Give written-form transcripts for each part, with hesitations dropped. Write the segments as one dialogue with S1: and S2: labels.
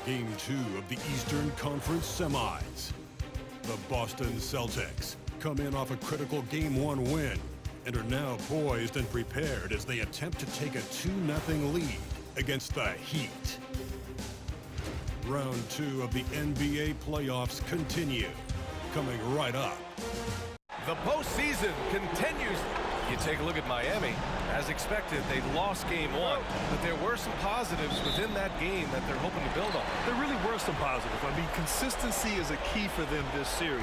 S1: Game 2 of the Eastern Conference semis. The Boston Celtics come in off a critical Game 1 win and are now poised and prepared as they attempt to take a 2-0 lead against the Heat. Round 2 of the NBA playoffs continue, coming right up.
S2: The postseason continues. You take a look at Miami. As expected, they lost Game 1, but there were some positives within that game that they're hoping to build on.
S3: There really were some positives. I mean, consistency is a key for them this series.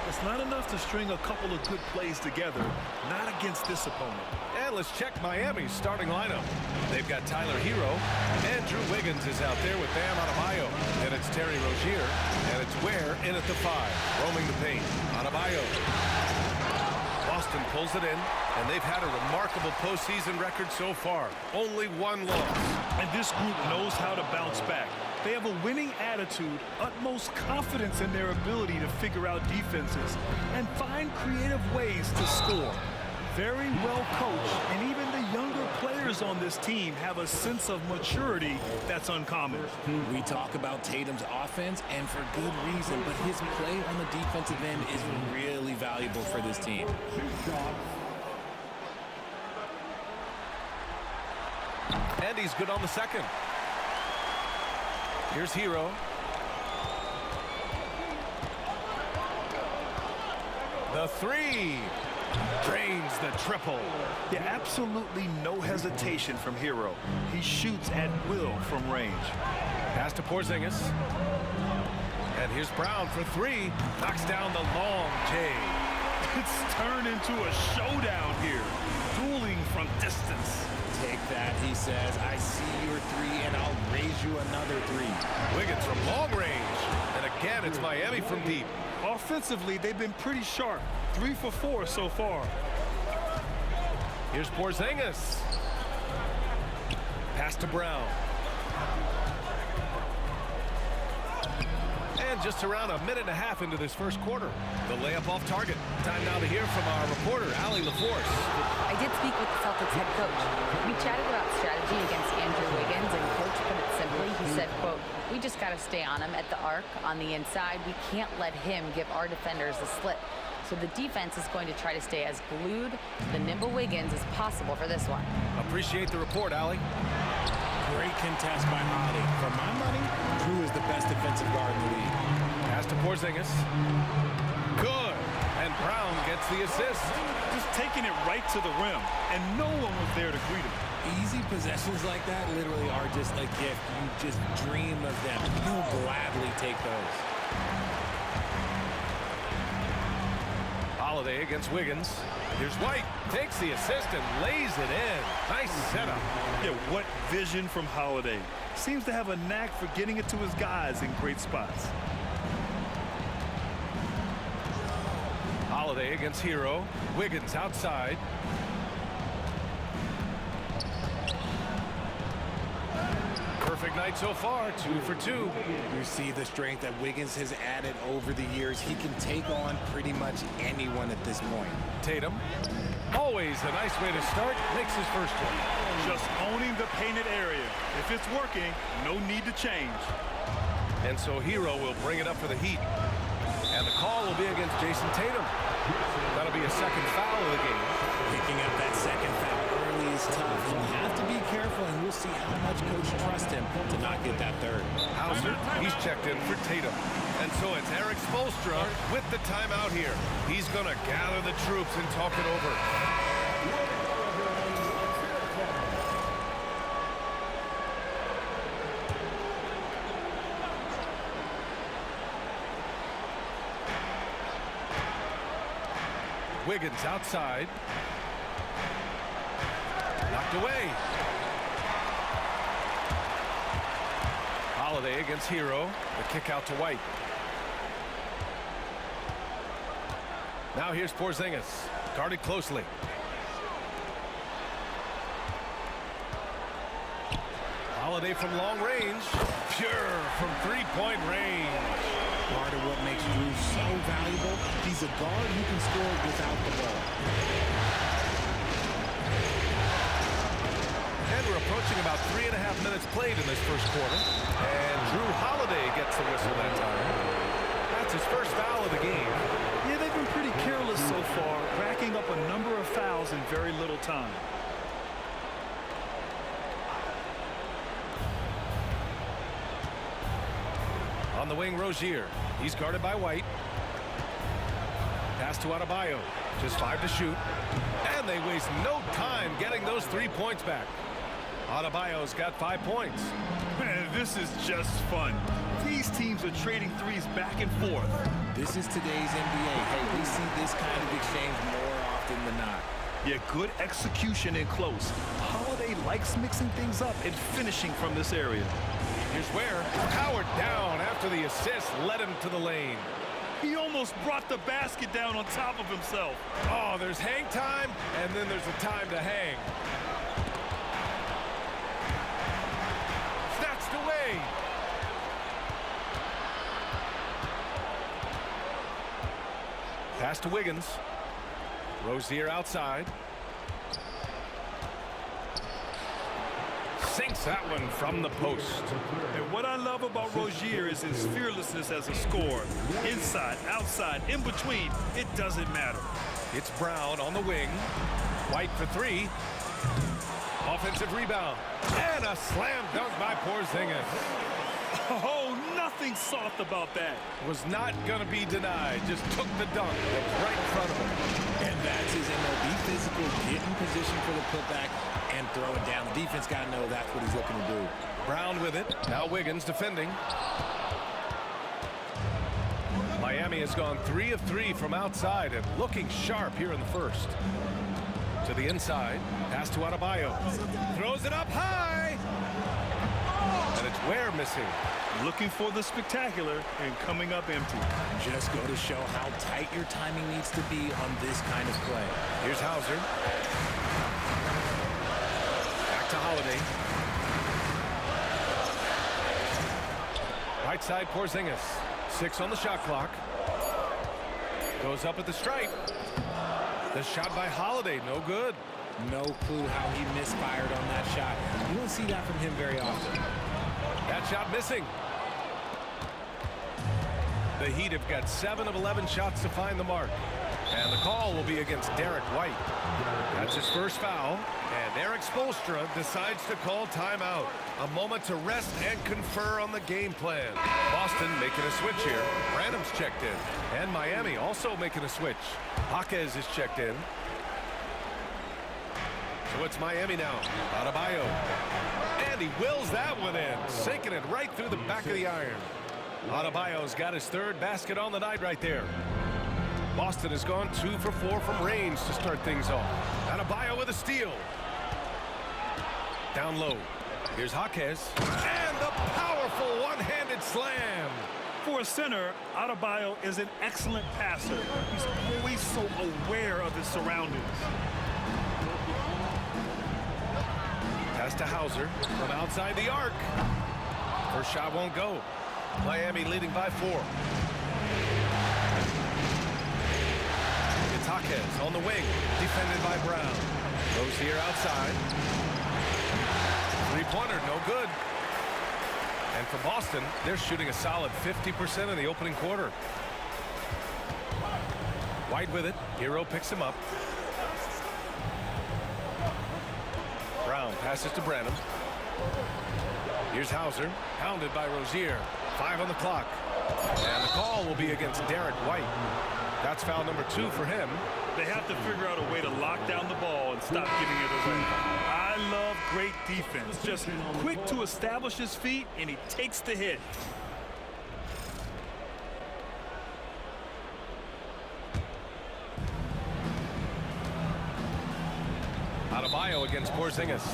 S3: It's not enough to string a couple of good plays together, not against this opponent.
S2: And let's check Miami's starting lineup. They've got Tyler Hero. Andrew Wiggins is out there with Bam Adebayo. And it's Terry Rozier. And it's Ware in at the 5, roaming the paint. Adebayo. Boston pulls it in, and they've had a remarkable postseason record so far. Only 1 loss.
S3: And this group knows how to bounce back. They have a winning attitude, utmost confidence in their ability to figure out defenses, and find creative ways to score. Very well coached, and even the younger players on this team have a sense of maturity that's uncommon.
S4: We talk about Tatum's offense, and for good reason, but his play on the defensive end is really valuable for this team.
S2: And he's good on the second. Here's Hero. The 3. Drains the triple.
S3: Yeah, absolutely no hesitation from Hero. He shoots at will from range.
S2: Pass to Porzingis. And here's Brown for 3. Knocks down the long J.
S3: It's turned into a showdown here. Dueling from distance.
S4: Take that, he says. I see your 3, and I'll raise you another 3.
S2: Wiggins from long range. And again, it's Miami from deep.
S3: Offensively, they've been pretty sharp. 3 for 4 so far.
S2: Here's Porzingis. Pass to Brown. And just around a minute and a half into this first quarter. The layup off target. Time now to hear from our reporter, Allie LaForce.
S5: I did speak with the Celtics head coach. We chatted about strategy against Andrew Wiggins, and coach put it simply. He said, quote, "We just got to stay on him at the arc on the inside. We can't let him give our defenders a slip. So the defense is going to try to stay as glued to the nimble Wiggins as possible for this one."
S2: Appreciate the report, Allie.
S4: Great contest by Holiday. For my money, Drew is the best defensive guard in the league.
S2: Pass to Porzingis. Good. And Brown gets the assist.
S3: Just taking it right to the rim, and no one was there to greet him.
S4: Easy possessions like that literally are just a gift. You just dream of them. You'll gladly take those.
S2: Holiday against Wiggins. Here's White. Takes the assist and lays it in. Nice setup.
S3: Yeah, what vision from Holiday. Seems to have a knack for getting it to his guys in great spots.
S2: Holiday against Hero. Wiggins outside. Perfect night so far, 2 for 2.
S4: You see the strength that Wiggins has added over the years. He can take on pretty much anyone at this point.
S2: Tatum, always a nice way to start, makes his first one.
S3: Just owning the painted area. If it's working, no need to change.
S2: And so Hero will bring it up for the Heat. And the call will be against Jason Tatum. That'll be a second foul of the game.
S4: Picking up that second foul early is tough. He'll have to be careful, and we'll see how much coach trusts him to not get that third.
S2: Hauser, he's checked in for Tatum. And so it's Eric Spoelstra with the timeout here. He's going to gather the troops and talk it over. Wiggins outside. Knocked away. Holiday against Hero. The kick out to White. Now here's Porzingis. Guarded closely. Holiday from long range. Pure from three-point range.
S4: Part of what makes Drew so valuable, he's a guard who can score without the ball.
S2: And we're approaching about 3.5 minutes played in this first quarter. And Drew Holiday gets the whistle that time. That's his first foul of the game.
S3: Yeah, they've been pretty careless so far, racking up a number of fouls in very little time.
S2: On the wing, Rozier. He's guarded by White. Pass to Adebayo. Just 5 to shoot. And they waste no time getting those 3 points back. Adebayo's got 5 points.
S3: Man, this is just fun. These teams are trading threes back and forth.
S4: This is today's NBA. Hey, we see this kind of exchange more often than not.
S3: Yeah, good execution in close. Holiday likes mixing things up and finishing from this area.
S2: Here's Ware. Powered down after the assist led him to the lane.
S3: He almost brought the basket down on top of himself.
S2: Oh, there's hang time, and then there's a time to hang. Snatched away. Pass to Wiggins. Rozier outside. Sinks that one from the post.
S3: And what I love about Rozier is his fearlessness as a scorer. Inside, outside, in between, it doesn't matter.
S2: It's Brown on the wing. White for 3. Offensive rebound. And a slam dunk by Porzingis.
S3: Oh, nothing soft about that.
S2: Was not going to be denied. Just took the dunk. That was right in front of him.
S4: And that's his MO. Be physical, get in position for the putback, and throw it down. The defense got to know that's what he's looking to do.
S2: Brown with it. Now Wiggins defending. Miami has gone 3 of 3 from outside and looking sharp here in the first. To the inside. Pass to Adebayo. Throws it up high. And it's Ware missing.
S3: Looking for the spectacular and coming up empty.
S4: Just go to show how tight your timing needs to be on this kind of play.
S2: Here's Hauser. Back to Holiday. Right side, Porzingis. 6 on the shot clock. Goes up at the stripe. The shot by Holiday, no good.
S4: No clue how he misfired on that shot. You don't see that from him very often.
S2: That shot missing. The Heat have got 7 of 11 shots to find the mark. And the call will be against Derek White. That's his first foul. And Eric Spoelstra decides to call timeout. A moment to rest and confer on the game plan. Boston making a switch here. Branham's checked in. And Miami also making a switch. Jaquez is checked in. So it's Miami now. Adebayo. And he wills that one in. Sinking it right through the back of the iron. Adebayo's got his 3rd basket on the night right there. Boston has gone 2 for 4 from range to start things off. Adebayo with a steal. Down low. Here's Jaquez. And the powerful one-handed slam.
S3: For a center, Adebayo is an excellent passer. He's always so aware of his surroundings.
S2: Pass to Hauser from outside the arc. First shot won't go. Miami leading by 4. It's Jaquez on the wing, defended by Brown. Rozier outside. 3-pointer, no good. And for Boston, they're shooting a solid 50% in the opening quarter. White with it. Hero picks him up. Brown passes to Branham. Here's Hauser, pounded by Rozier. 5 on the clock. And the call will be against Derek White. That's foul number 2 for him.
S3: They have to figure out a way to lock down the ball and stop giving it away. I love great defense. Just quick to establish his feet, and he takes the hit.
S2: Adebayo against Porzingis.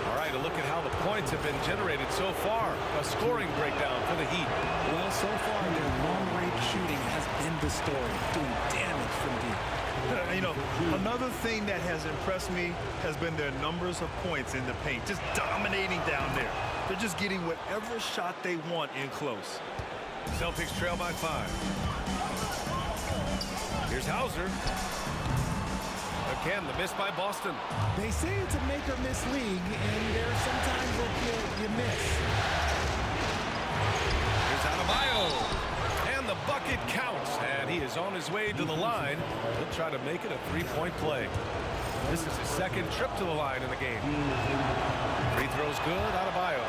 S2: All right, a look at how the points have been generated so far. A scoring breakdown for the Heat.
S4: Well, so far, their long-range shooting has been the story, doing damage from deep.
S3: You know, another thing that has impressed me has been their numbers of points in the paint, just dominating down there. They're just getting whatever shot they want in close.
S2: Celtics trail by 5. Here's Hauser. Again, the miss by Boston.
S6: They say it's a make or miss league, and there are sometimes you miss.
S2: Here's Adebayo. And the bucket counts. And he is on his way to the line. He'll try to make it a three-point play. This is his second trip to the line in the game. Free throw's good, Adebayo.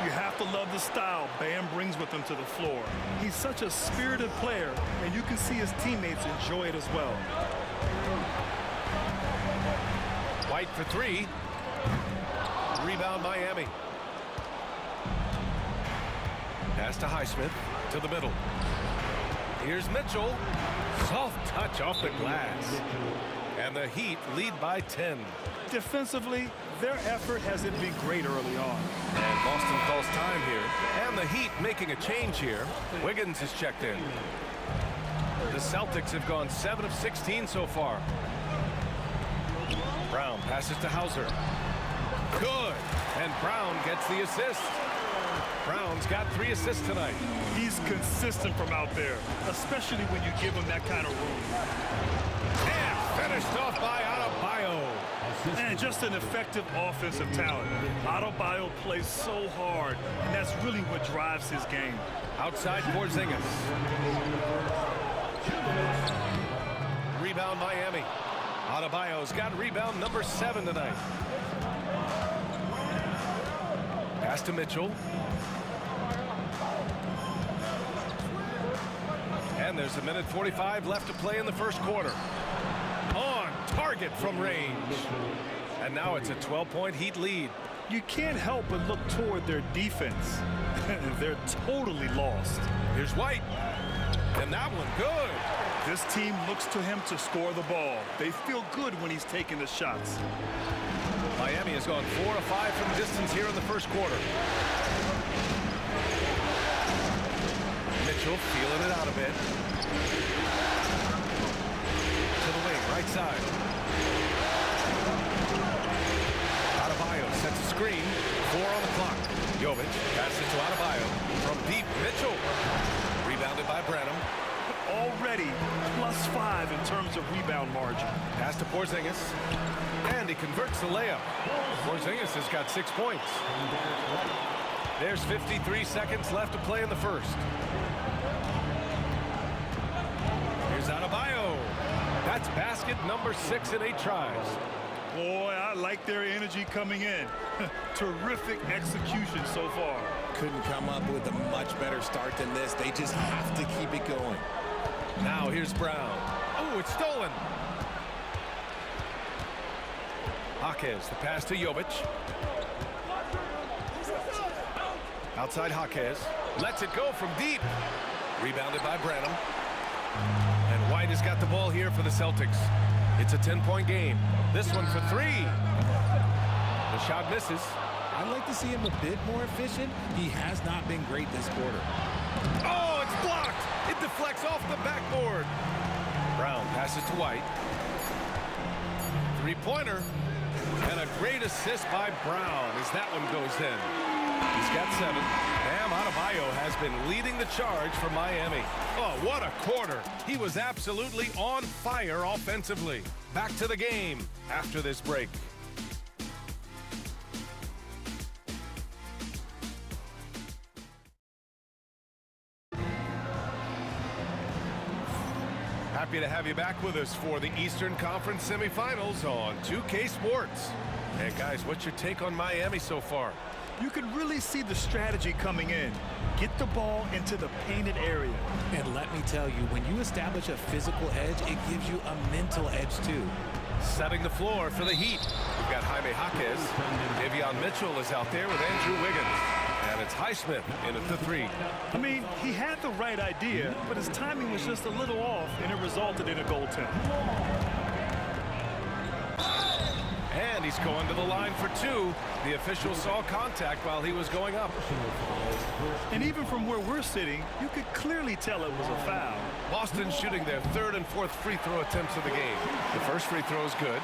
S3: You have to love the style Bam brings with him to the floor. He's such a spirited player, and you can see his teammates enjoy it as well.
S2: White for three. Rebound Miami. Pass to Highsmith to the middle. Here's Mitchell. Soft touch off the glass. And the Heat lead by 10.
S3: Defensively, their effort hasn't been great early on.
S2: And Boston calls time here. And the Heat making a change here. Wiggins is checked in. The Celtics have gone 7 of 16 so far. Brown passes to Hauser. Good. And Brown gets the assist. Brown's got 3 assists tonight.
S3: He's consistent from out there, especially when you give him that kind of room.
S2: And finished off by Adebayo.
S3: And just an effective offensive talent. Adebayo plays so hard, and that's really what drives his game.
S2: Outside Porzingis. Rebound Miami. Adebayo's got rebound number 7 tonight. Pass to Mitchell. And there's 1:45 left to play in the first quarter. On target from range. And now it's a 12-point Heat lead.
S3: You can't help but look toward their defense. They're totally lost.
S2: Here's White. And that one good.
S3: This team looks to him to score the ball. They feel good when he's taking the shots.
S2: Miami has gone 4 of 5 from distance here in the first quarter. Mitchell feeling it out a bit. To the wing, right side. Adebayo sets a screen. 4 on the clock. Jovic passes to Adebayo. From deep, Mitchell. Rebounded by Branham.
S3: Already +5 in terms of rebound margin.
S2: Pass to Porzingis. And he converts the layup. Porzingis has got 6 points. There's 53 seconds left to play in the first. Here's Adebayo. That's basket number 6 in 8 tries.
S3: Boy, I like their energy coming in. Terrific execution so far.
S4: Couldn't come up with a much better start than this. They just have to keep it going.
S2: Now here's Brown. Oh, it's stolen. Jaquez, the pass to Jovic. Outside Jaquez. Lets it go from deep. Rebounded by Branham. And White has got the ball here for the Celtics. It's a 10-point game. This one for 3. The shot misses.
S4: I'd like to see him a bit more efficient. He has not been great this quarter.
S2: Oh, it's blocked. It deflects off the backboard. Brown passes to White. 3-pointer. And a great assist by Brown as that one goes in. He's got 7. Bam Adebayo has been leading the charge for Miami. Oh, what a quarter. He was absolutely on fire offensively. Back to the game after this break. Happy to have you back with us for the Eastern Conference semifinals on 2K Sports. And guys, what's your take on Miami so far?
S3: You can really see the strategy coming in. Get the ball into the painted area.
S4: And let me tell you, when you establish a physical edge, it gives you a mental edge too.
S2: Setting the floor for the Heat. We've got Jaime Jaquez. Davion Mitchell is out there with Andrew Wiggins. And it's Highsmith in at the 3.
S3: I mean, he had the right idea, but his timing was just a little off, and it resulted in a goaltend.
S2: And he's going to the line for 2. The official saw contact while he was going up.
S3: And even from where we're sitting, you could clearly tell it was a foul.
S2: Boston shooting their 3rd and 4th free throw attempts of the game. The first free throw is good.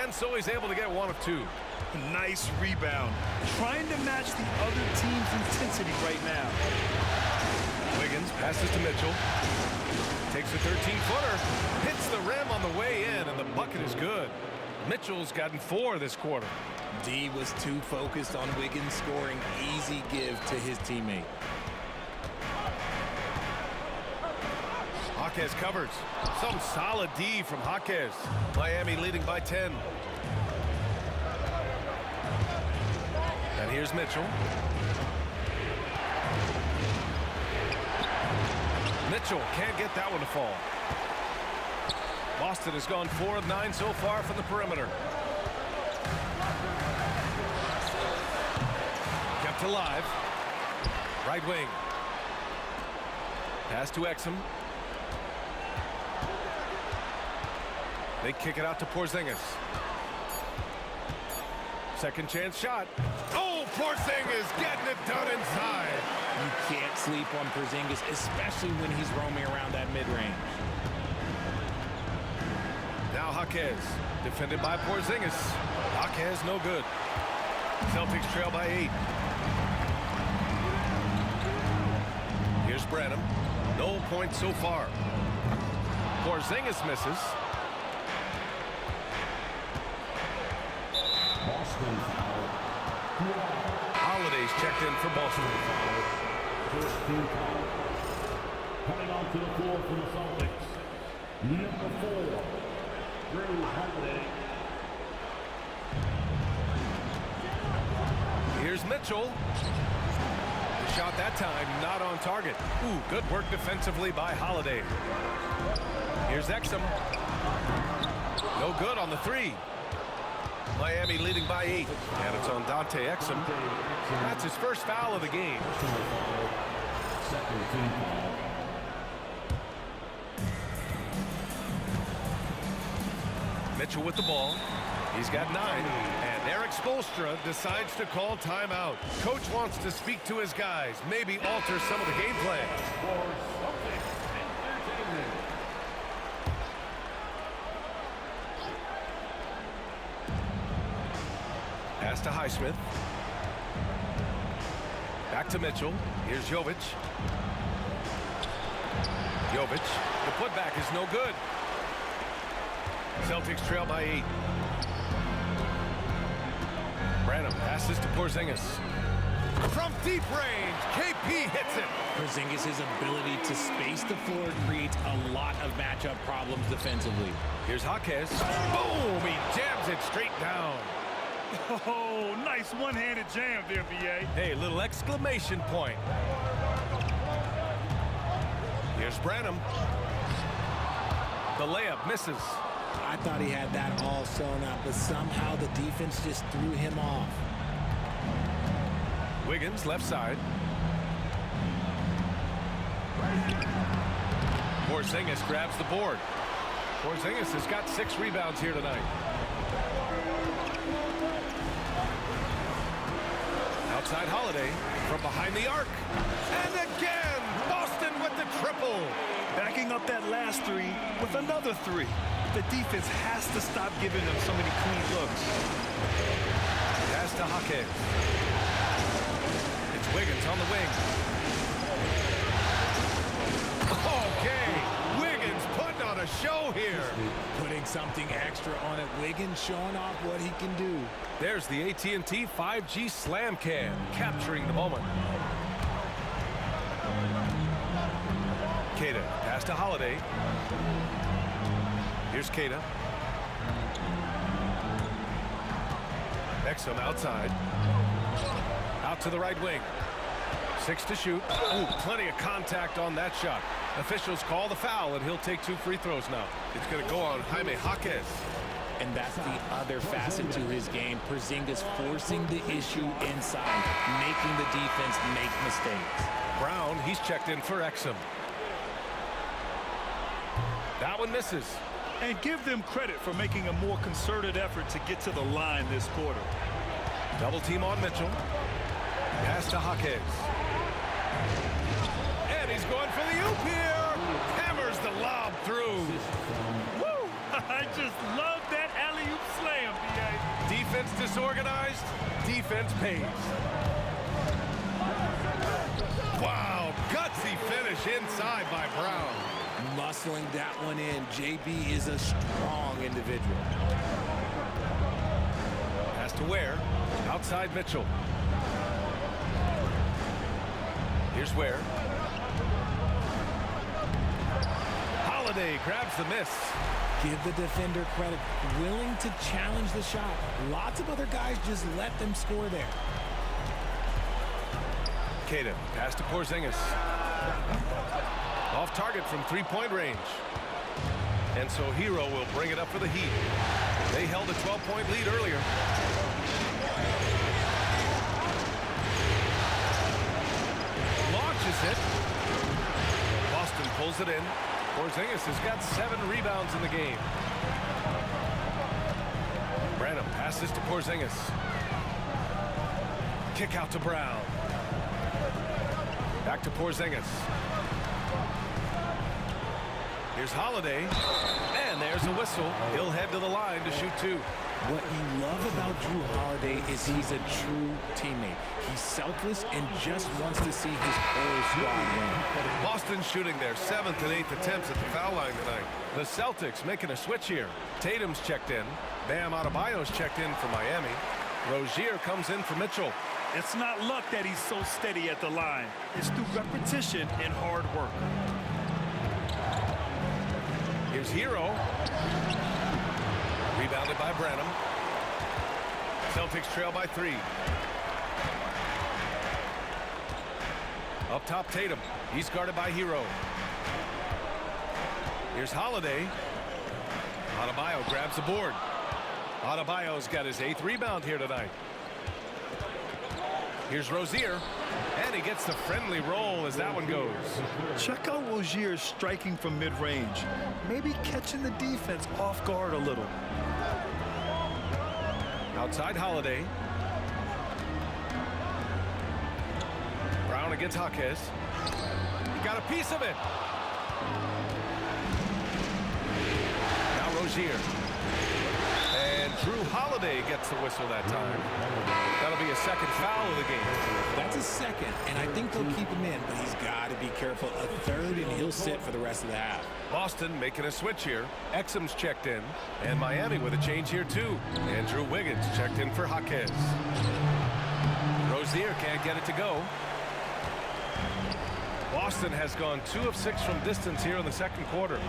S2: And so he's able to get 1 of 2.
S3: Nice rebound. Trying to match the other team's intensity right now.
S2: Wiggins passes to Mitchell. Takes a 13-footer. Hits the rim on the way in, and the bucket is good. Mitchell's gotten 4 this quarter.
S4: D was too focused on Wiggins scoring. Easy give to his teammate.
S2: Jaquez covers. Some solid D from Jaquez. Miami leading by 10. And here's Mitchell. Mitchell can't get that one to fall. Boston has gone 4 of 9 so far from the perimeter. Kept alive. Right wing. Pass to Exum. They kick it out to Porzingis. Second chance shot. Oh, Porzingis getting it done inside.
S4: You can't sleep on Porzingis, especially when he's roaming around that mid-range.
S2: Now Jaquez, defended by Porzingis. Jaquez no good. Celtics trail by 8. Here's Branham. No points so far. Porzingis misses. Holiday's checked in for Boston.
S7: First team foul. Coming onto the floor for the Celtics. Number 4, Drew Holiday.
S2: Here's Mitchell. The shot that time not on target. Ooh, good work defensively by Holiday. Here's Exum. No good on the 3. Miami leading by 8, and it's on Dante Exum. That's his first foul of the game.
S7: Second team foul.
S2: Mitchell with the ball. He's got 9, and Eric Spoelstra decides to call timeout. Coach wants to speak to his guys, maybe alter some of the game plan. Pass to Highsmith. Back to Mitchell. Here's Jovic. Jovic. The putback is no good. Celtics trail by 8. Branham passes to Porzingis. From deep range, KP hits it.
S4: Porzingis' ability to space the floor creates a lot of matchup problems defensively.
S2: Here's Jaquez. Boom! He jams it straight down.
S3: Oh, nice one-handed jam there, B.A.
S2: Hey, little exclamation point. Here's Branham. The layup misses.
S4: I thought he had that all sewn up, but somehow the defense just threw him off.
S2: Wiggins, left side. Porzingis grabs the board. Porzingis has got 6 rebounds here tonight. Outside Holiday from behind the arc. And again, Boston with the triple.
S3: Backing up that last 3 with another 3. The defense has to stop giving them so many clean looks.
S2: Pass to Jaquez. It's Wiggins on the wing. Okay, Wiggins putting on a show here.
S4: Putting something extra on it. Wiggins showing off what he can do.
S2: There's the AT&T 5G Slam Cam, capturing the moment. Queta, pass to Holiday. Here's Queta. Exum outside. Out to the right wing. 6 to shoot. Ooh, plenty of contact on that shot. Officials call the foul, and he'll take 2 free throws now. It's going to go on Jaime Jaquez.
S4: And that's the other facet to his game. Porzingis forcing the issue inside, making the defense make mistakes.
S2: Brown, he's checked in for Exum. That one misses.
S3: And give them credit for making a more concerted effort to get to the line this quarter.
S2: Double team on Mitchell. Pass to Jaquez. And he's going for the oop here. Hammers the lob through.
S3: Woo! I just love that alley-oop slam, B.A.
S2: Defense disorganized. Defense pays. Wow, gutsy finish inside by Brown.
S4: Muscling that one in. JB is a strong individual.
S2: Has to Ware. Outside Mitchell. Here's Ware. Holiday grabs the miss.
S4: Give the defender credit. Willing to challenge the shot. Lots of other guys just let them score there.
S2: Caden, pass to Porzingis. Off target from three-point range. And so Hero will bring it up for the Heat. They held a 12-point lead earlier. Launches it. Boston pulls it in. Porzingis has got 7 rebounds in the game. Branham passes to Porzingis. Kick out to Brown. Back to Porzingis. Here's Holiday. And there's a whistle. He'll head to the line to shoot 2.
S4: What you love about Drew Holiday is he's a true teammate. He's selfless and just wants to see his whole squad win.
S2: Boston shooting their 7th and 8th attempts at the foul line tonight. The Celtics making a switch here. Tatum's checked in. Bam Adebayo's checked in for Miami. Rozier comes in for Mitchell.
S3: It's not luck that he's so steady at the line. It's through repetition and hard work.
S2: Here's Hero. Rebounded by Branham. Celtics trail by 3. Up top, Tatum. He's guarded by Hero. Here's Holiday. Adebayo grabs the board. Adebayo's got his 8th rebound here tonight. Here's Rozier. And he gets the friendly roll as that one goes.
S3: Check out Rozier striking from mid-range. Maybe catching the defense off guard a little.
S2: Outside Holiday. Brown against Jaquez. He got a piece of it. Now Rozier. And Drew Holiday gets the whistle that time. That'll be a second foul of the game.
S4: That's a second, and I think they'll keep him in, but he's got to be careful. A third, and he'll sit for the rest of the half.
S2: Boston making a switch here. Exum's checked in, and Miami with a change here too. Andrew Wiggins checked in for Jaquez. Rozier can't get it to go. Boston has gone 2 of 6 from distance here in the second quarter.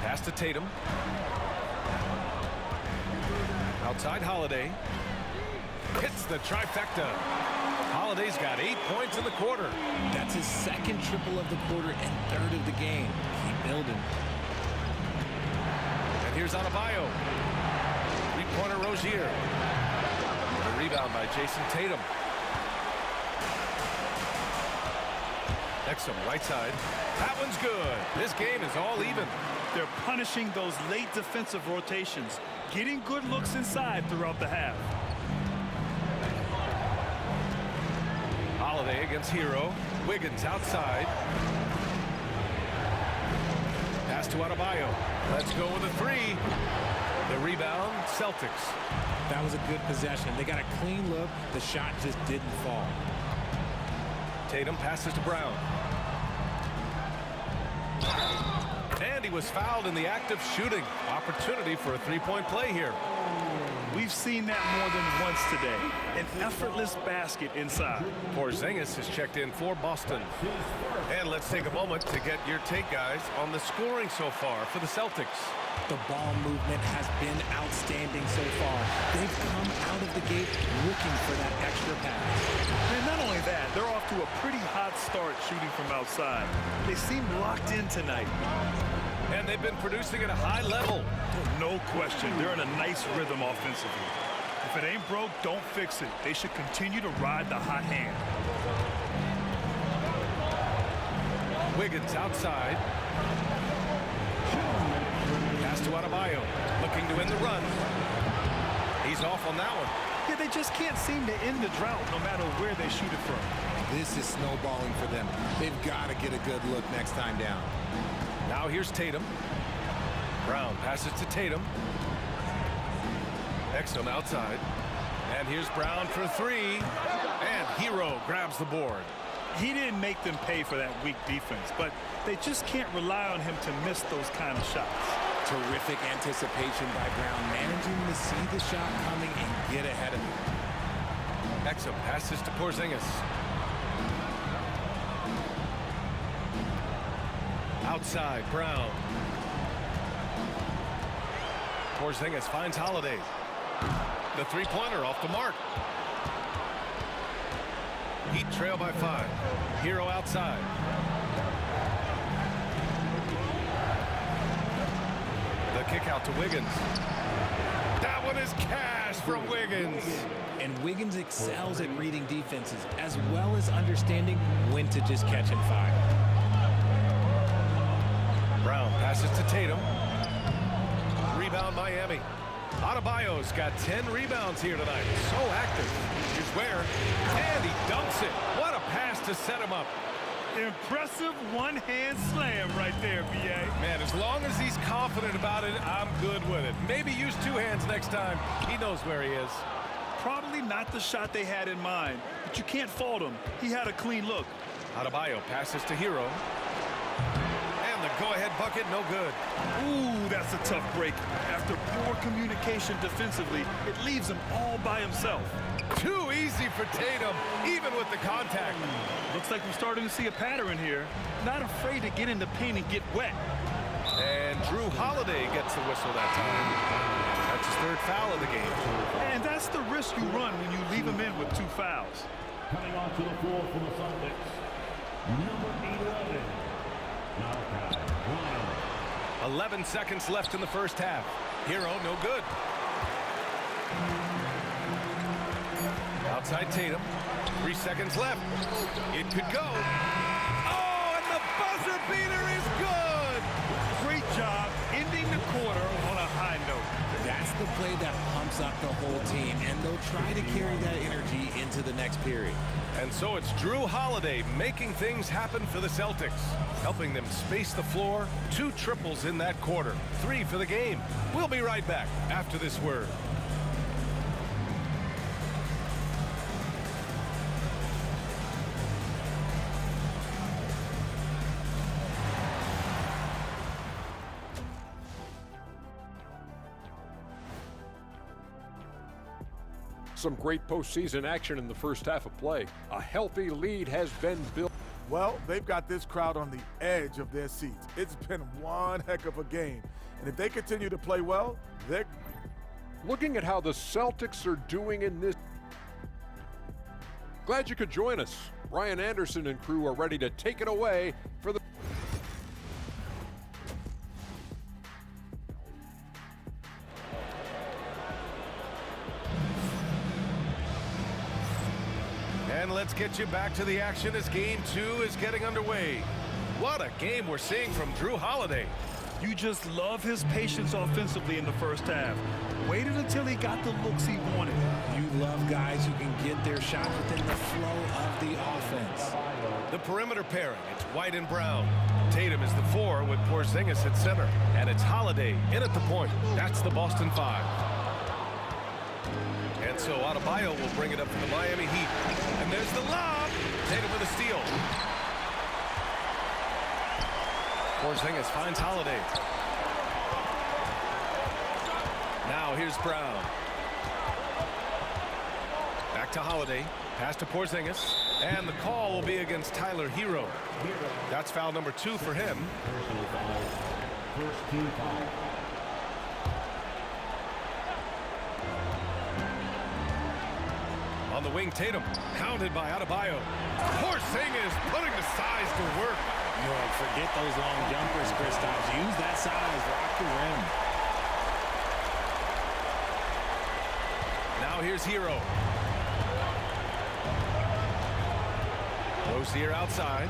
S2: Pass to Tatum. Outside Holiday. Hits the trifecta. Holiday's got 8 points in the quarter.
S4: That's his second triple of the quarter and 3rd of the game. Keep building.
S2: And here's Adebayo. 3-pointer Rozier. A rebound by Jason Tatum. Exum right side. That one's good. This game is all even.
S3: They're punishing those late defensive rotations, getting good looks inside throughout the half.
S2: Holiday against Hero. Wiggins outside. Pass to Adebayo. Let's go with a 3. The rebound, Celtics.
S4: That was a good possession. They got a clean look. The shot just didn't fall.
S2: Tatum passes to Brown. And he was fouled in the act of shooting. Opportunity for a 3-point play here.
S3: We've seen that more than once today. An effortless basket inside.
S2: Porzingis has checked in for Boston. And let's take a moment to get your take, guys, on the scoring so far for the Celtics.
S4: The ball movement has been outstanding so far. They've come out of the gate looking for that extra pass.
S3: And not only that, they're off to a pretty hot start shooting from outside. They seem locked in tonight.
S2: And they've been producing at a high level.
S3: No question, they're in a nice rhythm offensively. If it ain't broke, don't fix it. They should continue to ride the hot hand.
S2: Wiggins outside. Pass to Adebayo. Looking to end the run. He's off on that one.
S3: Yeah, they just can't seem to end the drought no matter where they shoot it from.
S6: This is snowballing for them. They've got to get a good look next time down.
S2: Now here's Tatum. Brown passes to Tatum. Exum outside. And here's Brown for 3. And Hero grabs the board.
S3: He didn't make them pay for that weak defense, but they just can't rely on him to miss those kind of shots.
S4: Terrific anticipation by Brown, managing to see the shot coming and get ahead of it.
S2: Exum passes to Porzingis. Outside, Brown. Porzingis finds Holiday. The three-pointer off the mark. Heat trail by 5. Hero outside. The kick out to Wiggins. That one is cash from Wiggins.
S4: And Wiggins excels at reading defenses as well as understanding when to just catch and fire.
S2: Brown passes to Tatum. Rebound Miami. Adebayo's got 10 rebounds here tonight. So active. Here's Ware. And he dunks it. What a pass to set him up.
S3: Impressive one-hand slam right there, B.A.
S2: Man, as long as he's confident about it, I'm good with it. Maybe use 2 hands next time. He knows where he is.
S3: Probably not the shot they had in mind, but you can't fault him. He had a clean look.
S2: Adebayo passes to Hero. And the go-ahead bucket, no good.
S3: Ooh, that's a tough break. After poor communication defensively, it leaves him all by himself.
S2: Too easy for Tatum, even with the contact.
S3: Looks like we're starting to see a pattern here. Not afraid to get in the paint and get wet.
S2: And Drew Holiday gets the whistle that time. That's his 3rd foul of the game.
S3: And that's the risk you run when you leave him in with 2 fouls.
S7: Coming onto the floor for the Celtics, number 11.
S2: 11 seconds left in the first half. Hero, no good. Outside Tatum. 3 seconds left. It could go. Oh, and the buzzer beater is good.
S3: Great job ending the quarter on a high note.
S4: That's the play that pumps up the whole team, and they'll try to carry that energy into the next period.
S2: And so it's Drew Holiday making things happen for the Celtics, helping them space the floor. 2 triples in that quarter, 3 for the game. We'll be right back after this word.
S8: Some great postseason action in the first half of play. A healthy lead has been built.
S9: Well, they've got this crowd on the edge of their seats. It's been one heck of a game. And if they continue to play well, they're...
S8: Looking at how the Celtics are doing in this. Glad you could join us. Brian Anderson and crew are ready to take it away for the...
S2: And let's get you back to the action as Game 2 is getting underway. What a game we're seeing from Drew Holiday.
S3: You just love his patience offensively in the first half. Waited until he got the looks he wanted.
S4: You love guys who can get their shots within the flow of the offense.
S2: The perimeter pairing, it's White and Brown. Tatum is the 4 with Porzingis at center. And it's Holiday in at the point. That's the Boston 5. And so Adebayo will bring it up for the Miami Heat. And there's the lob. Tatum with a steal. Porzingis finds Holiday. Now here's Brown. Back to Holiday. Pass to Porzingis. And the call will be against Tyler Hero. That's foul number 2 for him.
S7: First team foul.
S2: On the wing, Tatum, pounded by Adebayo. Porzingis putting the size to work.
S4: No, forget those long jumpers, Kristaps. Use that size, rock the rim.
S2: Now here's Hero. Rozier outside.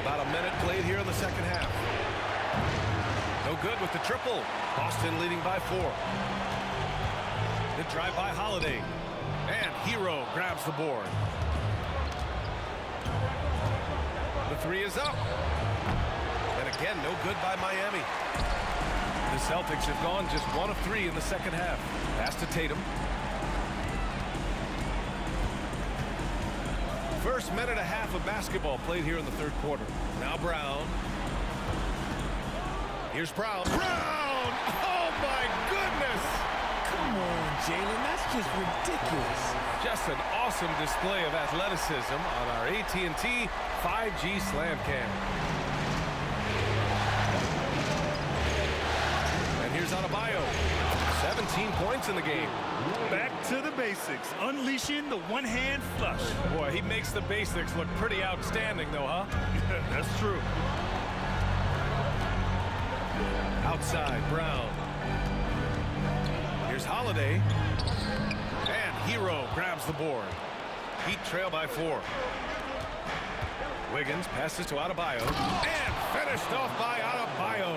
S2: About a minute played here in the second half. No good with the triple. Boston leading by 4. The drive by Holiday. And Hero grabs the board. The 3 is up. And again, no good by Miami. The Celtics have gone just 1 of 3 in the second half. Pass to Tatum. First minute and a half of basketball played here in the third quarter. Now Brown. Here's Brown. Brown! Oh, my goodness!
S6: Come on, Jalen. That's just ridiculous.
S2: Just an awesome display of athleticism on our AT&T 5G Slam Cam. And here's Adebayo. 17 points in the game.
S3: Back to the basics, unleashing the one-hand flush.
S2: Boy, he makes the basics look pretty outstanding, though, huh?
S3: That's true.
S2: Outside, Brown. Here's Holiday. And Hero grabs the board. Heat trail by 4. Wiggins passes to Adebayo. And finished off by Adebayo.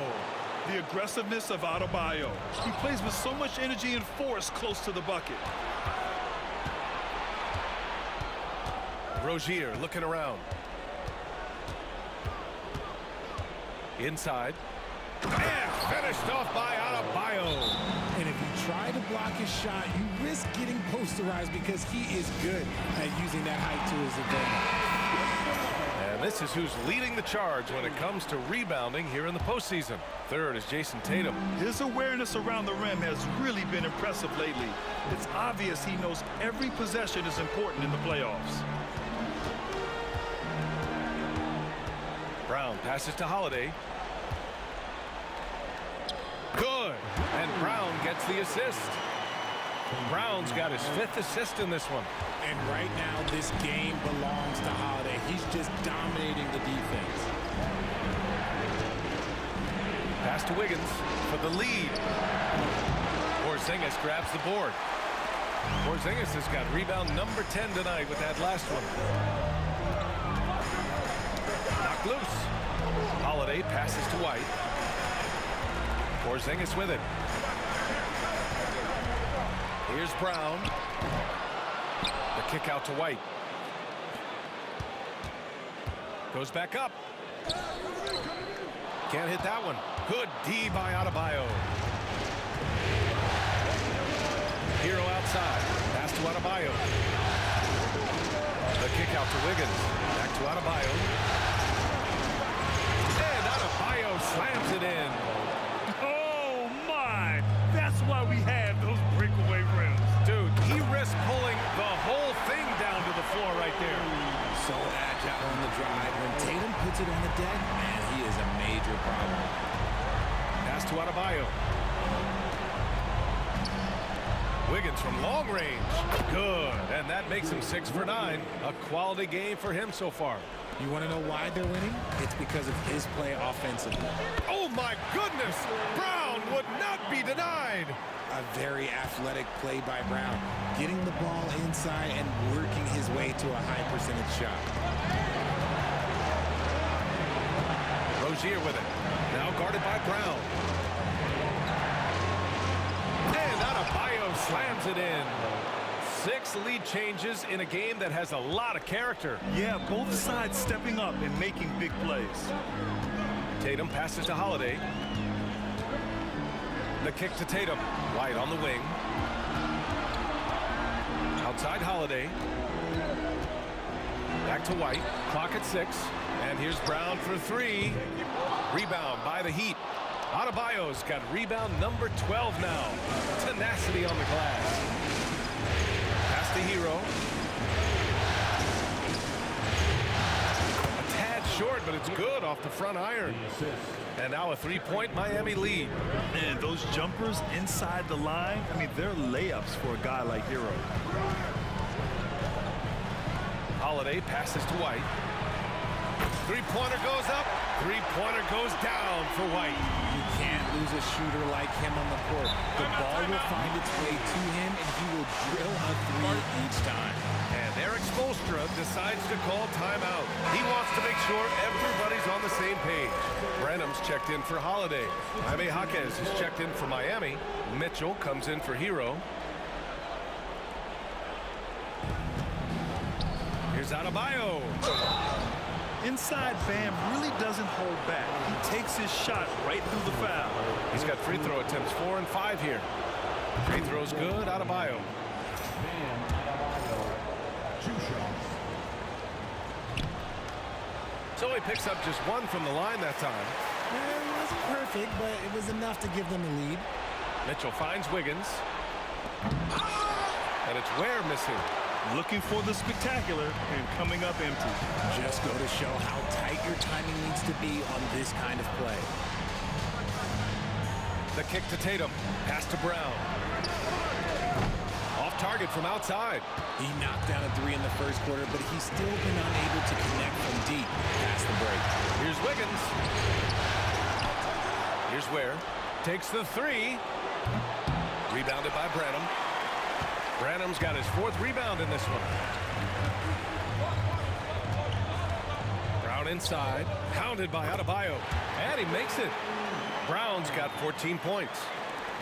S3: The aggressiveness of Adebayo. He plays with so much energy and force close to the bucket.
S2: Rozier looking around. Inside. And finished off by Adebayo.
S6: And if you try to block his shot, you risk getting posterized because he is good at using that height to his advantage.
S2: And this is who's leading the charge when it comes to rebounding here in the postseason. Third is Jason Tatum.
S3: His awareness around the rim has really been impressive lately. It's obvious he knows every possession is important in the playoffs.
S2: Brown passes to Holiday. Good. And Brown gets the assist. Brown's got his 5th assist in this one.
S6: And right now, this game belongs to Holiday. He's just dominating the defense.
S2: Pass to Wiggins for the lead. Porzingis grabs the board. Porzingis has got rebound number 10 tonight with that last one. Knocked loose. Holiday passes to White. Porzingis with it. Here's Brown. The kick out to White. Goes back up. Can't hit that one. Good D by Adebayo. Hero outside. Pass to Adebayo. The kick out to Wiggins. Back to Adebayo. And Adebayo slams it in.
S3: Oh, my! That's why we have those breakaway rims.
S2: Dude, he risked pulling the whole thing down to the floor right there.
S6: So agile on the drive. When Tatum puts it on the deck, man, he is a major problem.
S2: Pass to Adebayo. Wiggins from long range. Good. And that makes him 6 for 9. A quality game for him so far.
S6: You want to know why they're winning? It's because of his play offensively.
S2: Oh, my goodness. Brown would not be denied.
S6: A very athletic play by Brown, getting the ball inside and working his way to a high percentage shot.
S2: Rozier with it. Now guarded by Brown. And Adebayo slams it in. 6 lead changes in a game that has a lot of character.
S3: Yeah, both sides stepping up and making big plays.
S2: Tatum passes to Holiday. The kick to Tatum. White on the wing. Outside Holiday. Back to White. Clock at 6. And here's Brown for 3. Rebound by the Heat. Adebayo's got rebound number 12 now. Tenacity on the glass. Pass to Hero. A tad short, but it's good off the front iron. And now a 3-point Miami lead.
S3: And those jumpers inside the line, I mean, they're layups for a guy like Hero.
S2: Holiday passes to White. 3-pointer goes up. 3-pointer goes down for White.
S6: You can't lose a shooter like him on the court. The ball will find its way to him, and he will drill a 3 each time.
S2: And Eric Spoelstra decides to call timeout. He wants to make sure everybody's on the same page. Branham's checked in for Holiday. Jaime Jaquez is checked in for Miami. Mitchell comes in for Hero. Here's Adebayo.
S3: Inside, Bam really doesn't hold back. He takes his shot right through the foul.
S2: He's got free throw attempts 4 and 5 here. Free throw's good. Adebayo.
S7: Bam Adebayo, 2 shots.
S2: So he picks up just 1 from the line that time.
S6: It wasn't perfect, but it was enough to give them a lead.
S2: Mitchell finds Wiggins. And it's Ware missing.
S3: Looking for the spectacular and coming up empty.
S4: Just go to show how tight your timing needs to be on this kind of play.
S2: The kick to Tatum. Pass to Brown. Off target from outside.
S4: He knocked down a 3 in the first quarter, but he's still been unable to connect from deep past the break.
S2: Here's Wiggins. Here's Ware. Takes the 3. Rebounded by Branham. Branham's got his 4th rebound in this one. Brown inside. Pounded by Adebayo. And he makes it. Brown's got 14 points.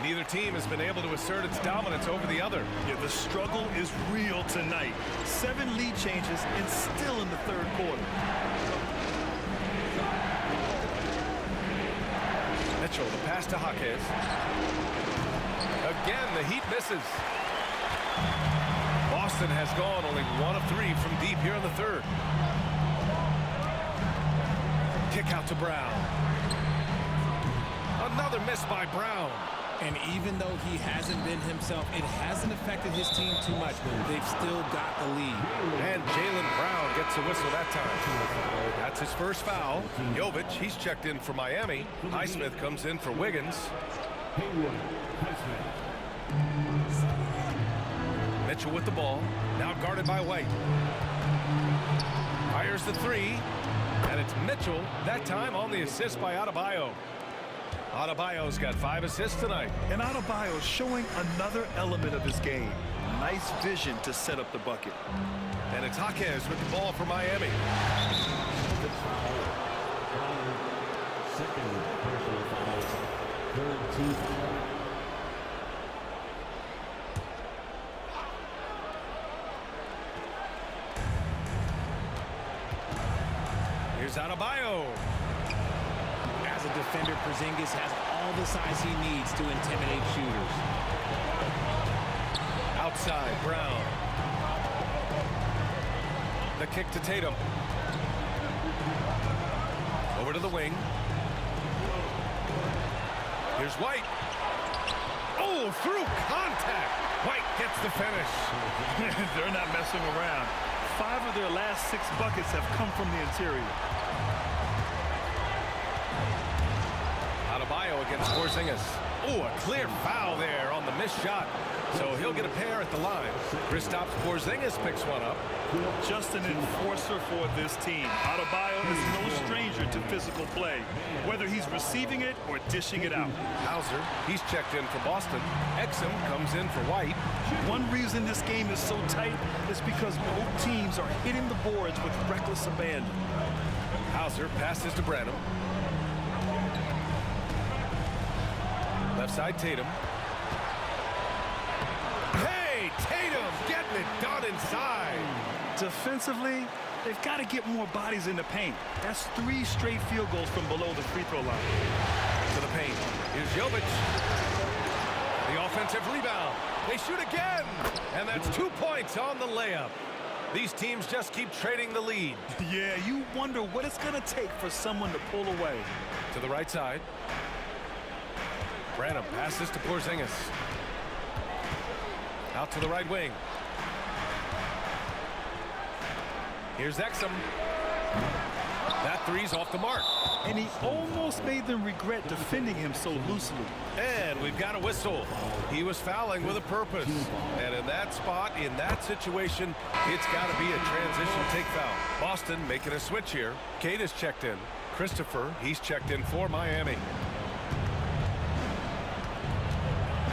S2: Neither team has been able to assert its dominance over the other.
S3: Yeah, the struggle is real tonight. 7 lead changes and still in the third quarter.
S2: Mitchell, the pass to Jaquez. Again, the Heat misses. Boston has gone only 1 of 3 from deep here in the third. Kick out to Brown. Another miss by Brown.
S4: And even though he hasn't been himself, it hasn't affected his team too much. They've still got the lead.
S2: And Jaylen Brown gets a whistle that time. That's his first foul. Jovic, he's checked in for Miami. Highsmith comes in for Wiggins. Mitchell with the ball. Now guarded by White. Fires the 3. And it's Mitchell, that time on the assist by Adebayo. Adebayo's got 5 assists tonight.
S3: And Adebayo showing another element of his game. Nice vision to set up the bucket.
S2: And it's Jaquez with the ball for Miami.
S7: Second personal foul. Third team foul.
S2: Here's Adebayo.
S4: As a defender, Porzingis has all the size he needs to intimidate shooters.
S2: Outside, Brown. The kick to Tatum. Over to the wing. Here's White. Oh, through contact. White gets the finish.
S3: They're not messing around. 5 of their last 6 buckets have come from the interior.
S2: Adebayo against Porzingis. Oh, a clear foul there on the missed shot. So he'll get a pair at the line. Kristaps Porzingis picks one up.
S3: Just an enforcer for this team. Adebayo is no stranger to physical play, whether he's receiving it or dishing it out.
S2: Hauser, he's checked in for Boston. Exum comes in for White.
S3: One reason this game is so tight is because both teams are hitting the boards with reckless abandon.
S2: Hauser passes to Branham. Left side, Tatum. Hey, Tatum getting it done inside.
S3: Defensively, they've got to get more bodies in the paint. That's 3 straight field goals from below the free throw line.
S2: To the paint. Here's Jovic. The offensive rebound. They shoot again. And that's 2 points on the layup. These teams just keep trading the lead.
S3: Yeah, you wonder what it's going to take for someone to pull away.
S2: To the right side. Branham passes to Porzingis. Out to the right wing. Here's Exum. That 3's off the mark.
S3: And he almost made them regret defending him so loosely.
S2: And we've got a whistle. He was fouling with a purpose. And in that spot, in that situation, it's got to be a transition take foul. Boston making a switch here. Kate is checked in. Christopher, he's checked in for Miami.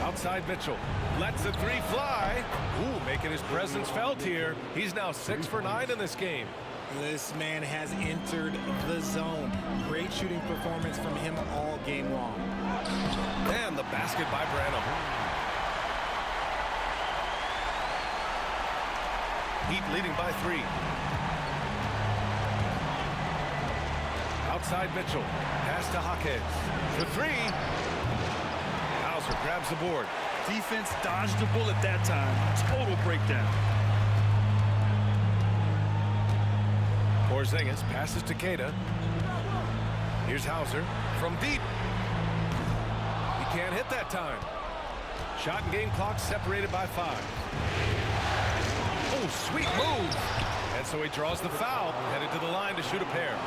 S2: Outside Mitchell. Lets the 3 fly. Ooh, making his presence felt here. He's now 6 for 9 in this game.
S4: This man has entered the zone. Great shooting performance from him all game long.
S2: And the basket by Branham. Heat leading by 3. Outside Mitchell. Pass to Jaquez. For three. Hauser grabs the board.
S3: Defense dodged the bullet that time. Total breakdown.
S2: Porzingis passes to Queta. Here's Hauser from deep. He can't hit that time. Shot and game clock separated by 5. Oh, sweet move. And so he draws the foul, headed to the line to shoot a pair.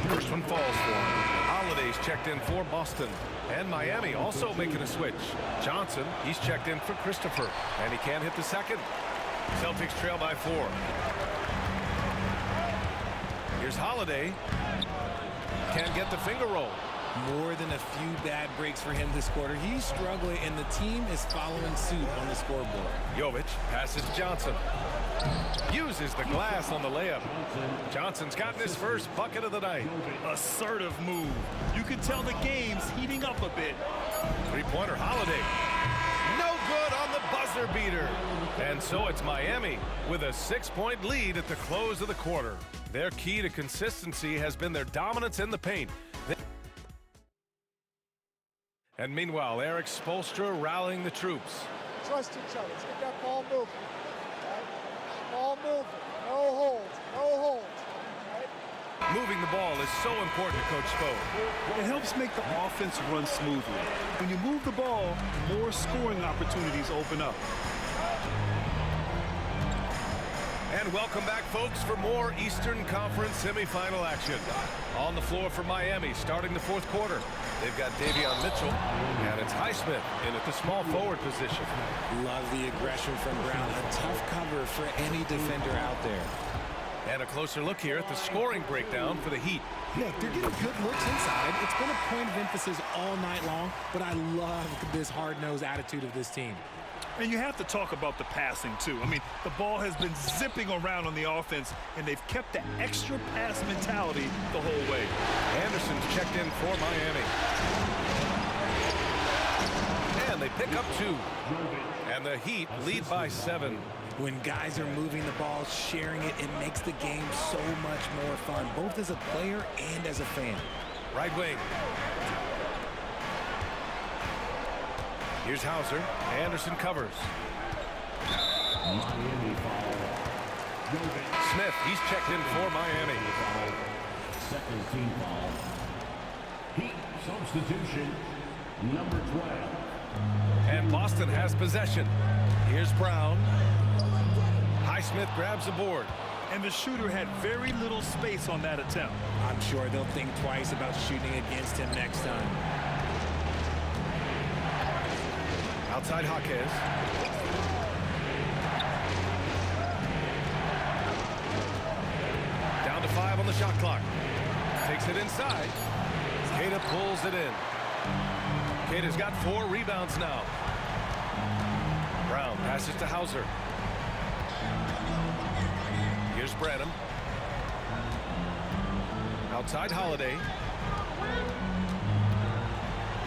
S2: First one falls for him. Holiday's checked in for Boston. And Miami also making a switch. Johnson, he's checked in for Christopher. And he can't hit the second. Celtics trail by 4. Here's Holiday. Can't get the finger roll.
S6: More than a few bad breaks for him this quarter. He's struggling, and the team is following suit on the scoreboard.
S2: Jovic passes to Johnson. Uses the glass on the layup. Johnson's gotten his first bucket of the night.
S3: Assertive move. You can tell the game's heating up a bit.
S2: Three-pointer Holiday. No good on the buzzer beater. And so it's Miami with a 6-point lead at the close of the quarter. Their key to consistency has been their dominance in the paint. And meanwhile, Eric Spoelstra rallying the troops.
S10: Trust each other. Let's get that ball moving. Right? Ball moving. No holds. No holds. Right?
S2: Moving the ball is so important to Coach Spo.
S3: It helps make the offense run smoothly. When you move the ball, more scoring opportunities open up.
S2: And welcome back, folks, for more Eastern Conference semifinal action. On the floor for Miami, starting the fourth quarter. They've got Davion Mitchell, and it's Highsmith in at the small forward position.
S6: Love the aggression from Brown. A tough cover for any defender out there.
S2: And a closer look here at the scoring breakdown for the Heat.
S6: Look, they're getting good looks inside. It's been a point of emphasis all night long, but I love this hard-nosed attitude of this team.
S3: And you have to talk about the passing, too. I mean, the ball has been zipping around on the offense, and they've kept the extra pass mentality the whole way.
S2: Anderson's checked in for Miami. And they pick up 2. And the Heat lead by 7.
S6: When guys are moving the ball, sharing it, it makes the game so much more fun, both as a player and as a fan.
S2: Right wing. Here's Hauser. Anderson covers. Smith, he's checked in for Miami.
S7: Second team foul. Heat substitution, number 12.
S2: And Boston has possession. Here's Brown. Highsmith grabs the board.
S3: And the shooter had very little space on that attempt.
S6: I'm sure they'll think twice about shooting against him next time.
S2: Outside Jaquez. Down to 5 on the shot clock. Takes it inside. Queta pulls it in. Queta's got 4 rebounds now. Brown passes to Hauser. Here's Branham. Outside Holiday.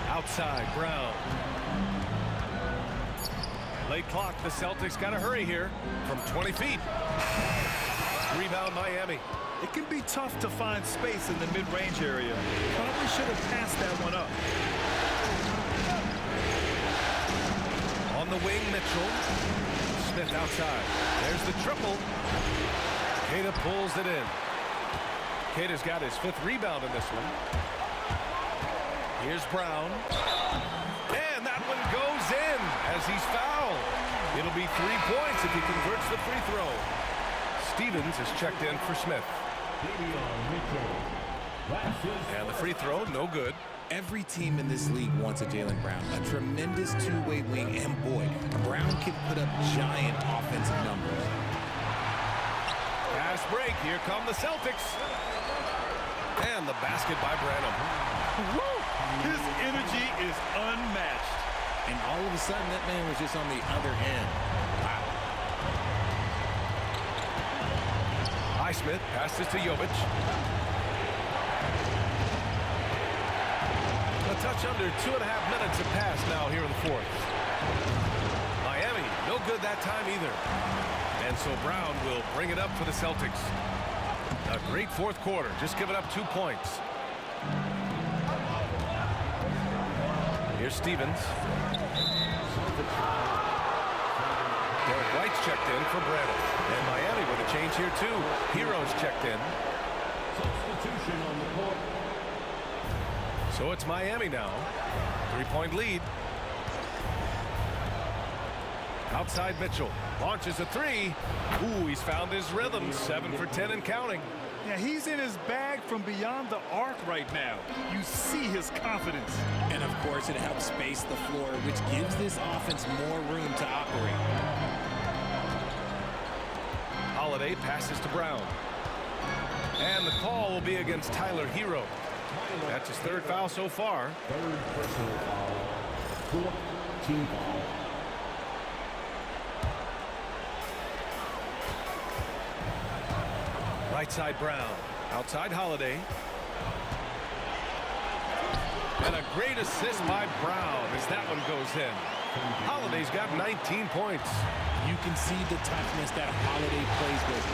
S2: Outside Brown. Late clock, the Celtics got to hurry here from 20 feet. Rebound Miami.
S3: It can be tough to find space in the mid-range area. Probably should have passed that one up.
S2: On the wing, Mitchell. Smith outside. There's the triple. Queta pulls it in. Queta's got his 5th rebound in this one. Here's Brown. And that one goes in as he's fouled. It'll be 3 points if he converts the free throw. Stevens is checked in for Smith. And the free throw, no good.
S6: Every team in this league wants a Jaylen Brown, a tremendous two-way wing, and boy, Brown can put up giant offensive numbers.
S2: Pass break, here come the Celtics. And the basket by Branham.
S3: Woo! His energy is unmatched.
S6: And all of a sudden, that man was just on the other end. Wow.
S2: Highsmith passes to Jovic. A touch under 2.5 minutes have passed now here in the 4th. Miami, no good that time either. And so Brown will bring it up for the Celtics. A great fourth quarter, just giving up 2 points. Here's Stevens. Derek White's checked in for Brandon. And Miami with a change here too. Hero's checked in.
S7: Substitution on the court.
S2: So it's Miami now. 3-point lead. Outside Mitchell. Launches a three. Ooh, he's found his rhythm. 7 for 10 and counting.
S3: Yeah, he's in his bag from beyond the arc right now. You see his confidence.
S6: And, of course, it helps space the floor, which gives this offense more room to operate.
S2: Holiday passes to Brown. And the call will be against Tyler Hero. That's his 3rd foul so far.
S7: 3rd personal foul. 4th team foul.
S2: Right side Brown. Outside Holiday. And a great assist by Brown as that one goes in. Holiday's got 19 points.
S6: You can see the toughness that Holiday plays with.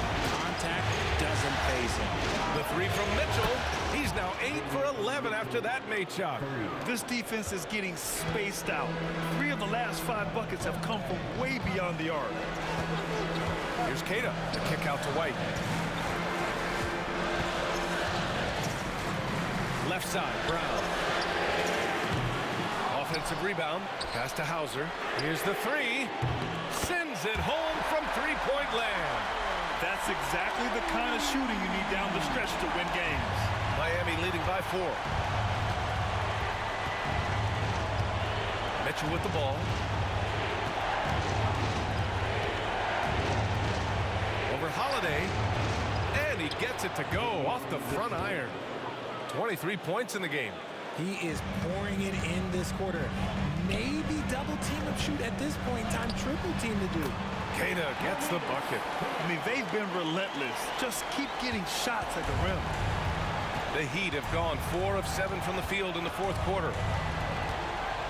S6: Contact doesn't faze him.
S2: The three from Mitchell. He's now 8 for 11 after that made shot.
S3: This defense is getting spaced out. 3 of the last 5 buckets have come from way beyond the arc.
S2: Here's Keita. The kick out to White. Left side, Brown. Offensive rebound. Pass to Hauser. Here's the three. Sends it home from 3-point land.
S3: That's exactly the kind of shooting you need down the stretch to win games.
S2: Miami leading by 4. Mitchell with the ball. Over Holiday. And he gets it to go off the front iron. 23 points in the game.
S6: He is pouring it in this quarter. Maybe double team him shoot at this point in time. Triple team to do.
S2: Keita gets the bucket.
S3: I mean, they've been relentless. Just keep getting shots at the rim.
S2: The Heat have gone 4 of 7 from the field in the 4th quarter.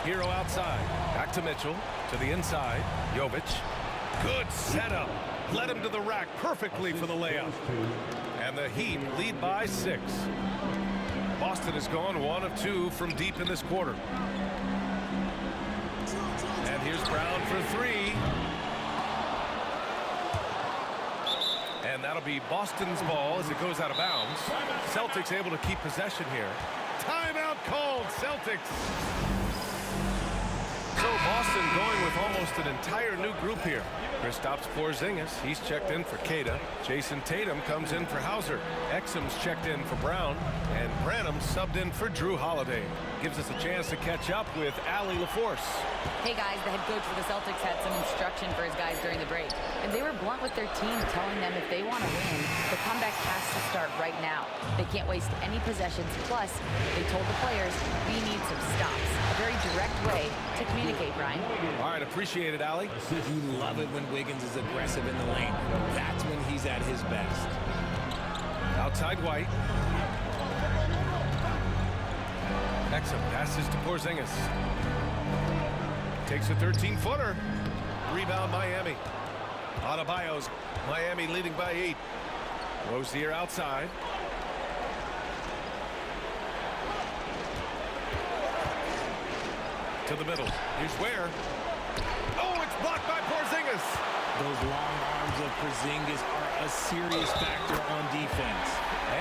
S2: Hero outside. Back to Mitchell. To the inside. Jovic. Good setup. Led him to the rack perfectly for the layup. And the Heat lead by 6. Boston has gone 1 of 2 from deep in this quarter. And here's Brown for 3. And that'll be Boston's ball as it goes out of bounds. Celtics able to keep possession here. Timeout called, Celtics. So Boston going with almost an entire new group here. Kristaps Porzingis, he's checked in for Keita. Jason Tatum comes in for Hauser. Exum's checked in for Brown. And Branham subbed in for Drew Holiday. Gives us a chance to catch up with Allie LaForce.
S5: Hey guys, the head coach for the Celtics had some instruction for his guys during the break. And they were blunt with their team, telling them if they want to win, the comeback has to start right now. They can't waste any possessions. Plus, they told the players, we need some stops. A very direct way to communicate, Brian.
S2: All right, appreciate it, Allie.
S6: You love it when Wiggins is aggressive in the lane. That's when he's at his best.
S2: Outside White. Exum passes to Porzingis. Takes a 13-footer. Rebound Miami. Adebayo's Miami leading by 8. Rozier outside. To the middle. Here's Ware. Oh, it's blocked by Porzingis.
S6: Those long arms of Porzingis are a serious factor on defense.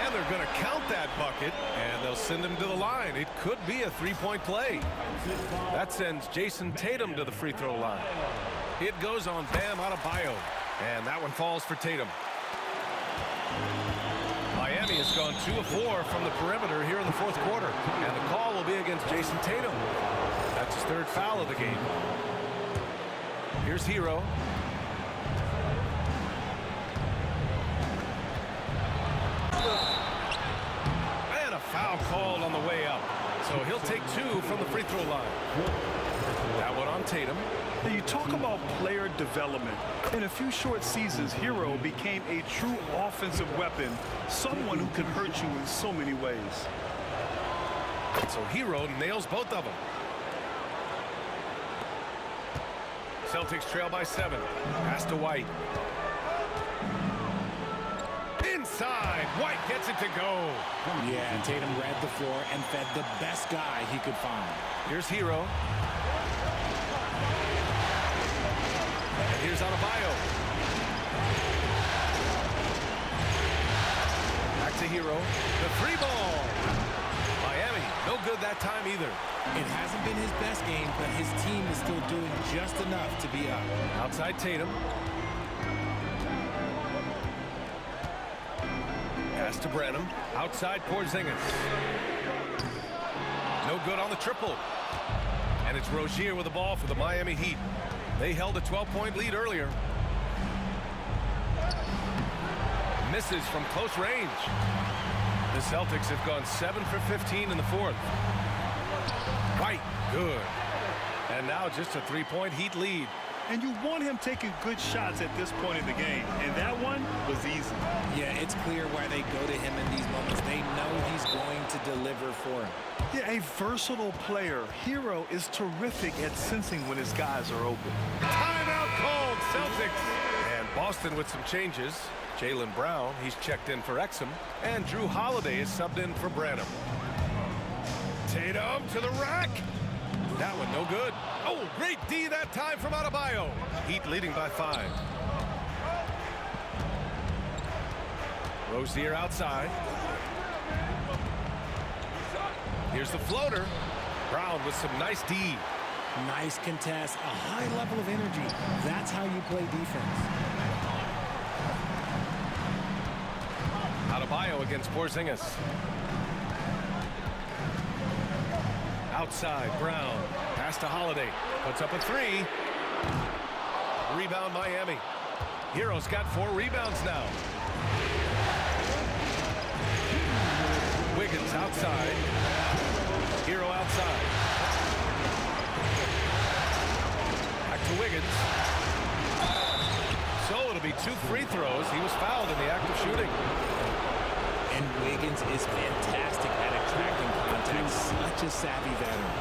S2: And they're going to count that bucket, and they'll send him to the line. It could be a 3-point play. That sends Jason Tatum to the free throw line. It goes on Bam Adebayo, and that one falls for Tatum. Miami has gone 2 of 4 from the perimeter here in the 4th quarter, and the call will be against Jason Tatum. That's his 3rd foul of the game. Here's Hero. And a foul called on the way up. So he'll take 2 from the free throw line. That one on Tatum.
S3: Now you talk about player development. In a few short seasons, Hero became a true offensive weapon, someone who can hurt you in so many ways.
S2: So Hero nails both of them. Celtics trail by 7. Pass to White. Inside, White gets it to go.
S6: Yeah, Tatum read the floor and fed the best guy he could find.
S2: Here's Hero. And here's Adebayo. Back to Hero. The three ball. Miami, no good that time either.
S6: It hasn't been his best game, but his team is still doing just enough to be up.
S2: Outside Tatum. Pass to Branham. Outside Porzingis. No good on the triple. And it's Rozier with the ball for the Miami Heat. They held a 12-point lead earlier. Misses from close range. The Celtics have gone 7 for 15 in the fourth. White, good. And now just a three-point Heat lead.
S3: And you want him taking good shots at this point in the game. And that one was easy.
S6: Yeah, it's clear why they go to him in these moments. They know he's going to deliver for him.
S3: Yeah, a versatile player. Hero is terrific at sensing when his guys are open.
S2: Timeout called, Celtics. And Boston with some changes. Jaylen Brown, he's checked in for Exum. And Drew Holiday is subbed in for Branham. Tatum to the rack. That one no good. Oh, great D that time from Adebayo. Heat leading by 5. Rozier outside. Here's the floater. Brown with some nice D.
S6: Nice contest, a high level of energy. That's how you play defense.
S2: Adebayo against Porzingis. Outside, Brown. Pass to Holiday. Puts up a 3. Rebound, Miami. Hero's got 4 rebounds now. Wiggins outside. Hero outside. Back to Wiggins. So it'll be 2 free throws. He was fouled in the act of shooting.
S6: And Wiggins is fantastic at attracting contact. Such a savvy veteran.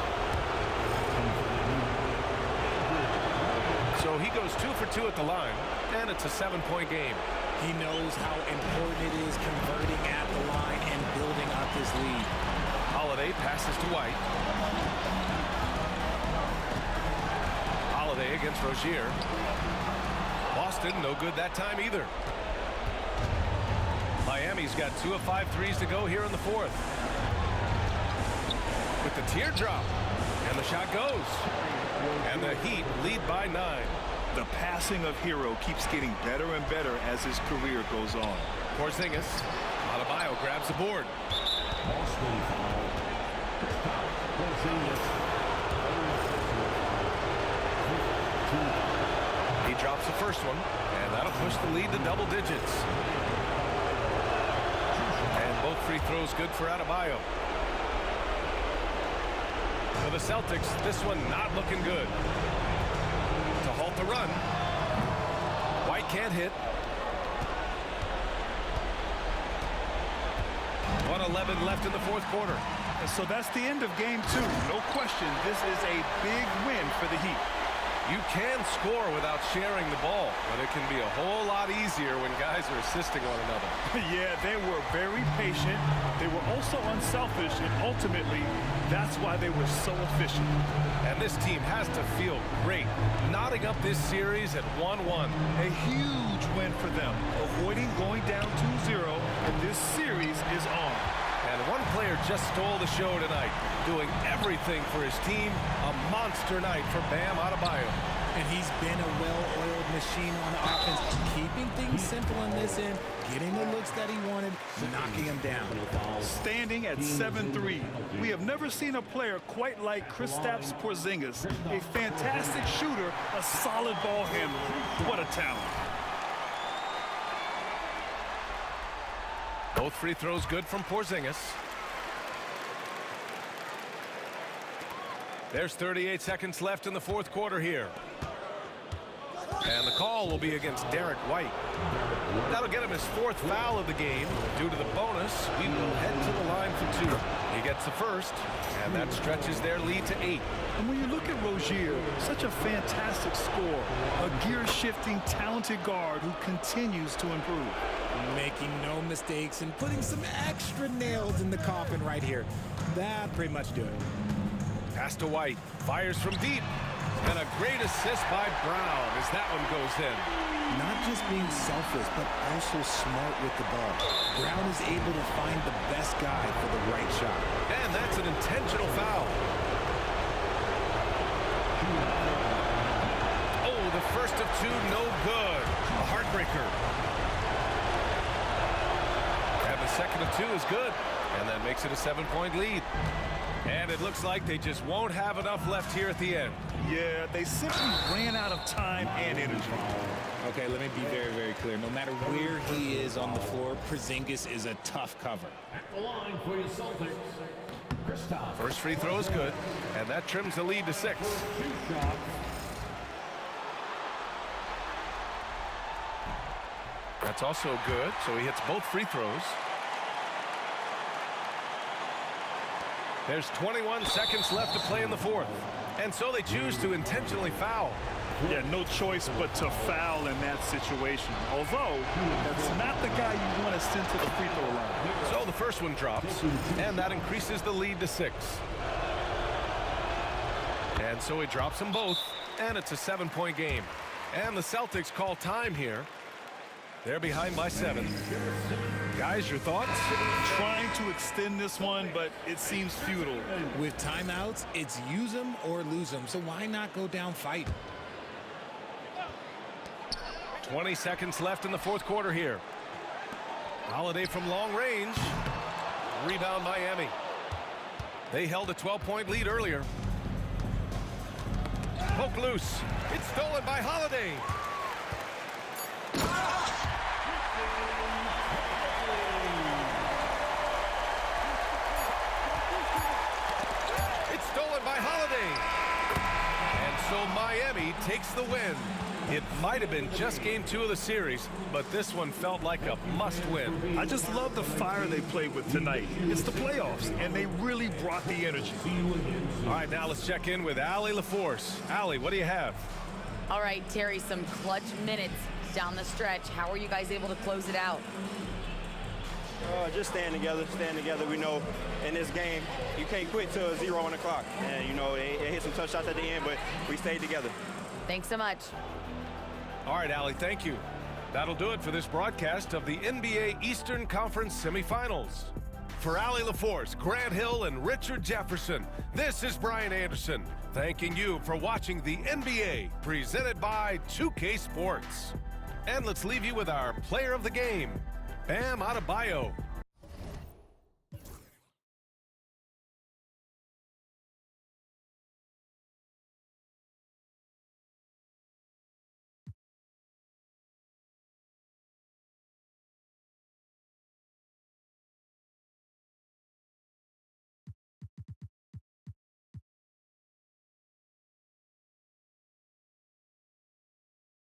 S2: So he goes 2 for 2 at the line, and it's a 7-point game.
S6: He knows how important it is converting at the line and building up his lead.
S2: Holiday passes to White. Holiday against Rozier. Boston, no good that time either. Miami's got 2 of 5 threes to go here in the fourth. With the teardrop, and the shot goes. And the Heat lead by 9.
S3: The passing of Hero keeps getting better and better as his career goes on.
S2: Porzingis. Adebayo grabs the board. He drops the first one, and that'll push the lead to double digits. And both free throws good for Adebayo. For the Celtics, this one not looking good. To halt the run. White can't hit. 1:11 left in the fourth quarter.
S3: And so that's the end of game 2. No question, this is a big win for the Heat.
S2: You can score without sharing the ball, but it can be a whole lot easier when guys are assisting one another.
S3: Yeah, they were very patient. They were also unselfish, and ultimately, that's why they were so efficient.
S2: And this team has to feel great, knotting up this series at 1-1.
S3: A huge win for them, avoiding going down 2-0, and this series is on.
S2: And one player just stole the show tonight, doing everything for his team. A monster night for Bam Adebayo.
S6: And he's been a well-oiled machine on offense, keeping things simple in this end, getting the looks that he wanted, knocking him down.
S3: Standing at 7-3, we have never seen a player quite like Kristaps Porzingis. A fantastic shooter, a solid ball handler. What a talent.
S2: Both free throws good from Porzingis. There's 38 seconds left in the fourth quarter here. And the call will be against Derek White. That'll get him his 4th foul of the game. Due to the bonus, we will head to the line for 2. He gets the first, and that stretches their lead to 8.
S3: And when you look at Rozier, such a fantastic scorer, a gear-shifting, talented guard who continues to improve.
S6: Making no mistakes and putting some extra nails in the coffin right here. That pretty much do it.
S2: Pass to White. Fires from deep. And a great assist by Brown as that one goes in.
S6: Not just being selfless, but also smart with the ball. Brown is able to find the best guy for the right shot.
S2: And that's an intentional foul. Oh, the first of two, no good. A heartbreaker. And the second of two is good. And that makes it a 7-point lead. And it looks like they just won't have enough left here at the end.
S3: Yeah, they simply ran out of time and energy.
S4: Okay, let me be very, very clear. No matter where he is on the floor, Porzingis is a tough cover.
S7: At the line for your Celtics, Kristaps.
S2: First free throw is good, and that trims the lead to 6.
S7: 2 shots.
S2: That's also good, so he hits both free throws. There's 21 seconds left to play in the fourth. And so they choose to intentionally foul.
S3: Yeah, no choice but to foul in that situation. Although, that's not the guy you want to send to the free throw line.
S2: So the first one drops, and that increases the lead to 6. And so he drops them both, and it's a 7-point game. And the Celtics call time here. They're behind by 7. Guys, your thoughts?
S3: Trying to extend this one, but it seems futile.
S6: With timeouts, it's use them or lose them. So why not go down fighting?
S2: 20 seconds left in the fourth quarter here. Holiday from long range. Rebound Miami. They held a 12-point lead earlier. Poke loose. It's stolen by Holiday. It's stolen by Holiday. And so Miami takes the win. It might have been just game 2 of the series, but this one felt like a must-win.
S3: I just love the fire they played with tonight. It's the playoffs, and they really brought the energy.
S2: All right, now let's check in with Allie LaForce. Allie, what do you have?
S5: All right, Terry, some clutch minutes down the stretch. How are you guys able to close it out?
S11: Just staying together. We know in this game, you can't quit till 0 on the clock. And, you know, it hit some tough shots at the end, but we stayed together.
S5: Thanks so much.
S2: All right, Allie, thank you. That'll do it for this broadcast of the NBA Eastern Conference semifinals. For Allie LaForce, Grant Hill, and Richard Jefferson, this is Brian Anderson, thanking you for watching the NBA, presented by 2K Sports. And let's leave you with our player of the game, Bam Adebayo.